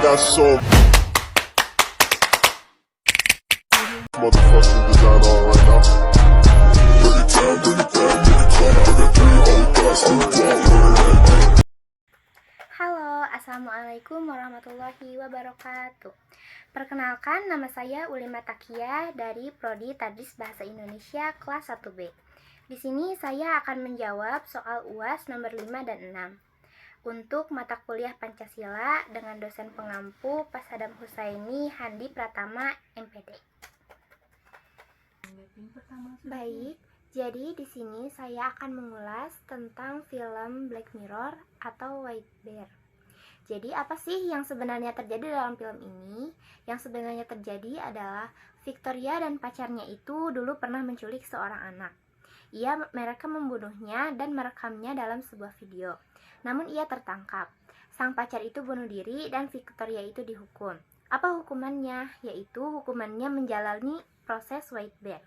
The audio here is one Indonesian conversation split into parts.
got so motherfucking design on right now. Bring it down, bring it down, bring it down. I got three old guys to walk. Halo, Assalamualaikum warahmatullahi wabarakatuh. Perkenalkan, nama saya Ulima Takia dari Prodi Tadris Bahasa Indonesia kelas 1B. Di sini saya akan menjawab soal UAS nomor 5 dan 6 untuk mata kuliah Pancasila dengan dosen pengampu Pak Sadam Husaini Handi Pratama MPD. Baik, jadi di sini saya akan mengulas tentang film Black Mirror atau White Bear. Jadi apa sih yang sebenarnya terjadi dalam film ini? Yang sebenarnya terjadi adalah Victoria dan pacarnya itu dulu pernah menculik seorang anak. Mereka membunuhnya dan merekamnya dalam sebuah video. Namun ia tertangkap. Sang pacar itu bunuh diri dan Victoria itu dihukum. Apa hukumannya? Yaitu hukumannya menjalani proses White Bear.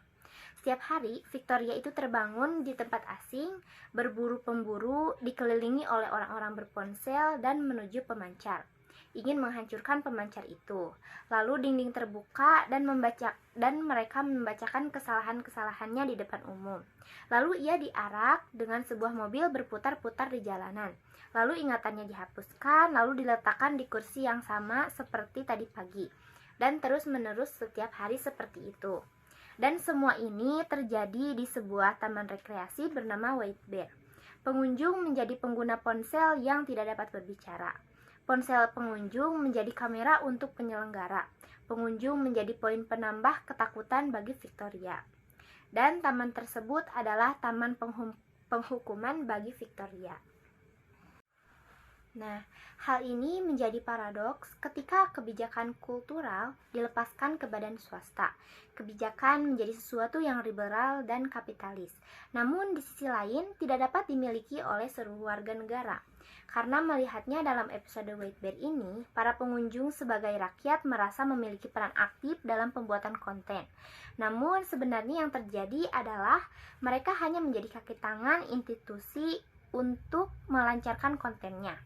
Setiap hari, Victoria itu terbangun di tempat asing, berburu pemburu, dikelilingi oleh orang-orang berponsel dan menuju pemancar. Ingin menghancurkan pemancar itu. Lalu dinding terbuka dan mereka membacakan kesalahan-kesalahannya di depan umum. Lalu ia diarak dengan sebuah mobil berputar-putar di jalanan. Lalu ingatannya dihapuskan, lalu diletakkan di kursi yang sama seperti tadi pagi. Dan terus-menerus setiap hari seperti itu. Dan semua ini terjadi di sebuah taman rekreasi bernama White Bear. Pengunjung menjadi pengguna ponsel yang tidak dapat berbicara. Ponsel pengunjung menjadi kamera untuk penyelenggara. Pengunjung menjadi poin penambah ketakutan bagi Victoria. Dan taman tersebut adalah taman penghukuman bagi Victoria. Nah, hal ini menjadi paradoks ketika kebijakan kultural dilepaskan ke badan swasta. Kebijakan menjadi sesuatu yang liberal dan kapitalis. Namun di sisi lain tidak dapat dimiliki oleh seluruh warga negara. Karena melihatnya dalam episode White Bear ini, para pengunjung sebagai rakyat merasa memiliki peran aktif dalam pembuatan konten. Namun sebenarnya yang terjadi adalah mereka hanya menjadi kaki tangan institusi untuk melancarkan kontennya.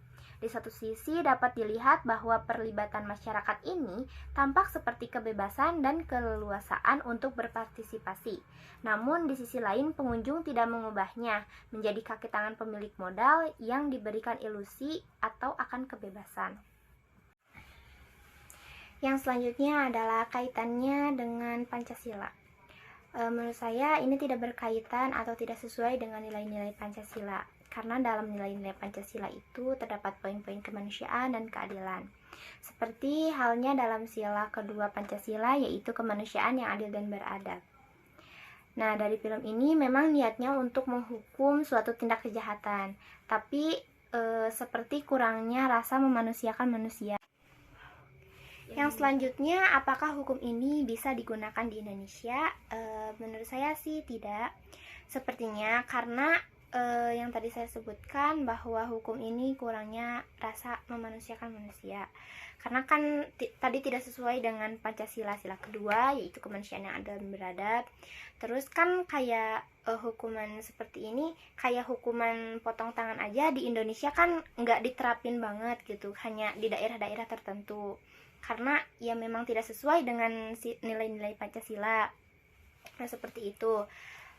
Di satu sisi dapat dilihat bahwa perlibatan masyarakat ini tampak seperti kebebasan dan keleluasaan untuk berpartisipasi. Namun di sisi lain pengunjung tidak mengubahnya menjadi kaki tangan pemilik modal yang diberikan ilusi atau akan kebebasan. Yang selanjutnya adalah kaitannya dengan Pancasila. Menurut saya ini tidak berkaitan atau tidak sesuai dengan nilai-nilai Pancasila. Karena dalam nilai-nilai Pancasila itu terdapat poin-poin kemanusiaan dan keadilan. Seperti halnya dalam sila kedua Pancasila, yaitu kemanusiaan yang adil dan beradab. Nah, dari film ini memang niatnya untuk menghukum suatu tindak kejahatan, tapi seperti kurangnya rasa memanusiakan manusia. Yang selanjutnya, apakah hukum ini bisa digunakan di Indonesia? Menurut saya sih tidak. Sepertinya karena yang tadi saya sebutkan bahwa hukum ini kurangnya rasa memanusiakan manusia. Karena kan tadi tidak sesuai dengan Pancasila sila kedua, yaitu kemanusiaan yang adil dan beradab. Terus kan kayak hukuman seperti ini, kayak hukuman potong tangan aja di Indonesia kan nggak diterapin banget gitu, hanya di daerah-daerah tertentu. Karena ya memang tidak sesuai dengan nilai-nilai Pancasila. Nah, seperti itu.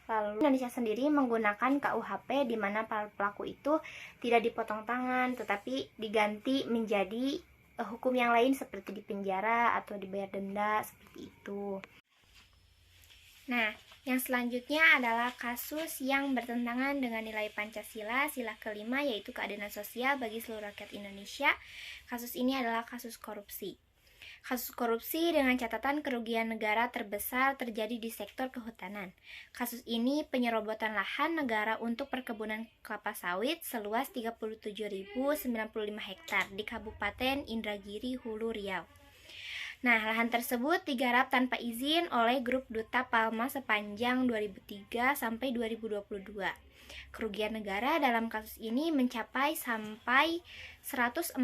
Lalu Indonesia sendiri menggunakan KUHP di mana para pelaku itu tidak dipotong tangan tetapi diganti menjadi hukum yang lain seperti dipenjara atau dibayar denda seperti itu. Nah, yang selanjutnya adalah kasus yang bertentangan dengan nilai Pancasila sila kelima, yaitu keadilan sosial bagi seluruh rakyat Indonesia. Kasus ini adalah kasus korupsi. Kasus korupsi dengan catatan kerugian negara terbesar terjadi di sektor kehutanan. Kasus ini penyerobotan lahan negara untuk perkebunan kelapa sawit seluas 37.095 hektar di Kabupaten Indragiri, Hulu, Riau. Nah, lahan tersebut digarap tanpa izin oleh grup Duta Palma sepanjang 2003 sampai 2022. Kerugian negara dalam kasus ini mencapai sampai 104,1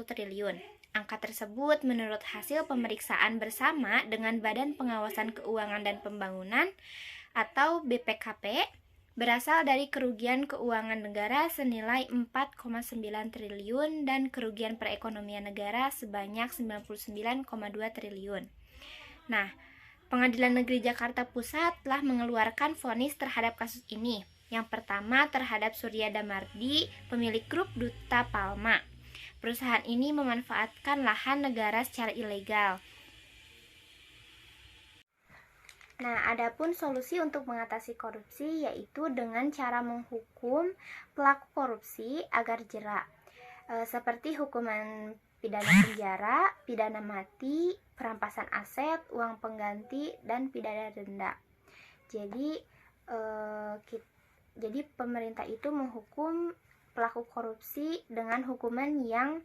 triliun. Angka tersebut menurut hasil pemeriksaan bersama dengan Badan Pengawasan Keuangan dan Pembangunan atau BPKP berasal dari kerugian keuangan negara senilai 4,9 triliun dan kerugian perekonomian negara sebanyak 99,2 triliun. Nah, Pengadilan Negeri Jakarta Pusat telah mengeluarkan vonis terhadap kasus ini. Yang pertama terhadap Surya Damardi, pemilik grup Duta Palma. Perusahaan ini memanfaatkan lahan negara secara ilegal. Nah, adapun solusi untuk mengatasi korupsi yaitu dengan cara menghukum pelaku korupsi agar jerak, seperti hukuman pidana penjara, pidana mati, perampasan aset, uang pengganti, dan pidana denda. Jadi pemerintah itu menghukum pelaku korupsi dengan hukuman yang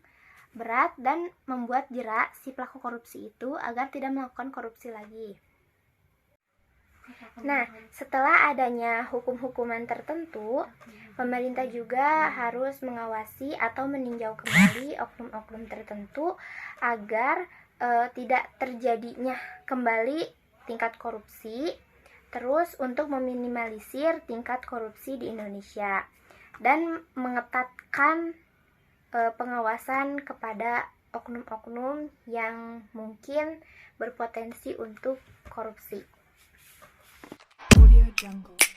berat dan membuat jerak si pelaku korupsi itu agar tidak melakukan korupsi lagi. Nah, setelah adanya hukum-hukuman tertentu, pemerintah juga harus mengawasi atau meninjau kembali oknum-oknum tertentu agar tidak terjadinya kembali tingkat korupsi, terus untuk meminimalisir tingkat korupsi di Indonesia dan mengetatkan pengawasan kepada oknum-oknum yang mungkin berpotensi untuk korupsi. Audio Jungle.